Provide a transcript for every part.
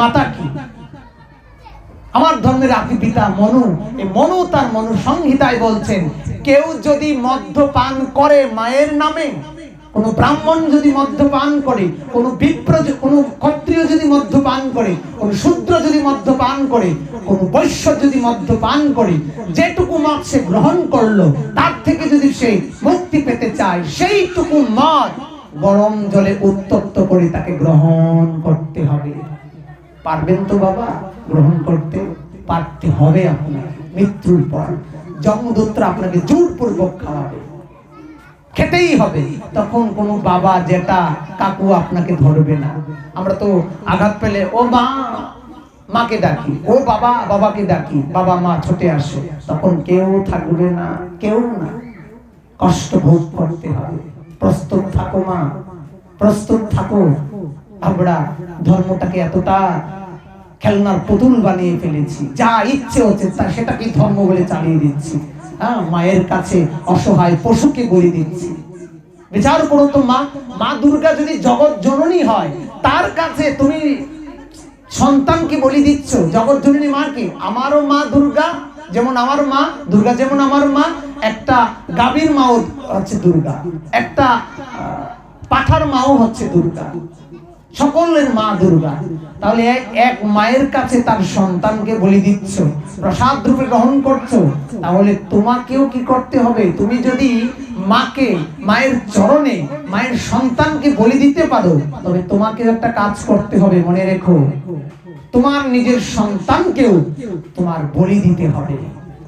মাতা কি? আমার ধর্মের আদি পিতা মনু। এই মনু তার মনু সংহিতায় বলছেন, কেউ যদি মদ্যপান করে মায়ের নামে, কোন ব্রাহ্মণ যদি মদ্যপান করে, কোন বিপ্র, কোন ক্ষত্রিয় যদি মদ্যপান করে, কোন শূদ্র যদি মদ্যপান করে, কোন বৈশ্য যদি মদ্যপান করে, যেটুকু মদ সে গ্রহণ করলো তার থেকে যদি সে মুক্তি পেতে চায়, সেইটুকু মদ গরম জলে উত্তপ্ত করে তাকে গ্রহণ করতে হবে। পারবেন তো বাবা গ্রহণ করতে? পারতে হবে। আপনার মৃত্যুর পর যমদূতরা আপনাকে জোরপূর্বক খাওয়াবে, খেতেই হবে। তখন কোনো বাবা জেঠা কাকু আপনাকে ধরবে না। আমরা তো আঘাত পেলে ও মা, মাকে ডাকি, ও বাবা, বাবাকে ডাকি, বাবা মা ছুটে আসে, তখন কেউ থাকবে না, কেউ না। কষ্ট ভোগ করতে হবে। প্রস্তুত থাকো মা, প্রস্তুত থাকো। আমরা ধর্মটাকে এতটা খেলনার পুতুল বানিয়ে ফেলেছি, যা ইচ্ছে হচ্ছে তা সেটাকে ধর্ম বলে চালিয়ে দিচ্ছি। মায়ের কাছে অসহায় পশুকে বলি দিচ্ছি। বিচার করো তো, মা দুর্গা যদি জগৎ জননী হয়, তার কাছে তুমি সন্তানকে বলি দিচ্ছ। জগৎ জননী মা কি? আমারও মা দুর্গা যেমন আমার মা, দুর্গা যেমন আমার মা। একটা গাভীর মাও হচ্ছে দুর্গা, একটা পাঠার মাও হচ্ছে দুর্গা, সকলের মা দুর্গা। তাহলে এক মায়ের কাছে তার সন্তানকে বলি দিচ্ছ, প্রসাদ রূপে গ্রহণ করছো। তাহলে তোমাকেও কি করতে হবে? তুমি যদি মাকে, মায়ের চরণে মায়ের সন্তানকে বলি দিতে পারো, তবে তোমাকে একটা কাজ করতে হবে। মনে রেখো, তোমার নিজের সন্তানকেও তোমার বলি দিতে হবে।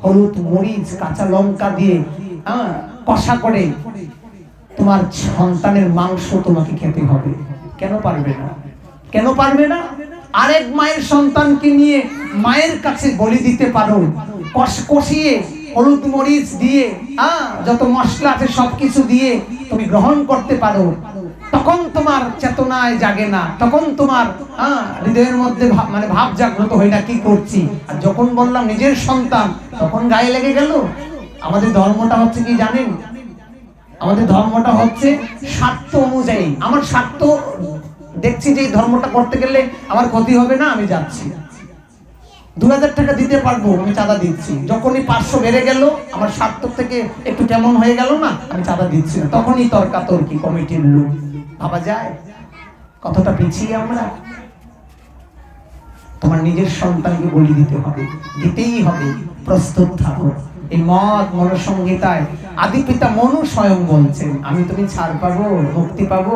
হলুদ, মরিচ, কাঁচা লঙ্কা দিয়ে কষা করে তোমার সন্তানের মাংস তোমাকে খেতে হবে। কেন পারবে না? কেন পারবে না? আরেক মায়ের সন্তানকে নিয়ে মায়ের কাছে বলি দিতে পারো, কষিয়ে হলুদ মরিচ দিয়ে যত মশলা আছে সবকিছু দিয়ে তুমি গ্রহণ করতে পারো। তখন তোমার চেতনায় জাগে না, তখন তোমার হৃদয়ের মধ্যে মানে ভাব জাগ্রত হয় না কি করছি। আর যখন বললাম নিজের সন্তান, তখন গায়ে লেগে গেল। আমাদের ধর্মটা হচ্ছে কি জানেন? আমাদের ধর্মটা হচ্ছে স্বার্থ অনুযায়ী। আমার স্বার্থ দেখছি যে এই ধর্মটা করতে গেলে আমার ক্ষতি হবে না, আমি যাচ্ছি। 2000 টাকা দিতে পারবো, আমি চাঁদা দিচ্ছি। যখনই 500 বেড়ে গেল, আমার স্বার্থ থেকে একটু কেমন হয়ে গেল না, আমি চাঁদা দিচ্ছি না। তখনই তর্কাতর্কি কমিটির লোক। ভাবা যায় কতটা পিছিয়ে আমরা? তোমার নিজের সন্তানকে বলি দিতে হবে, দিতেই হবে। প্রস্তুত থাকো। এই মনুসংহিতায় আদি পিতা মনু স্বয়ং বলছেন, আমি তুমি ছাড় পাবো, মুক্তি পাবো।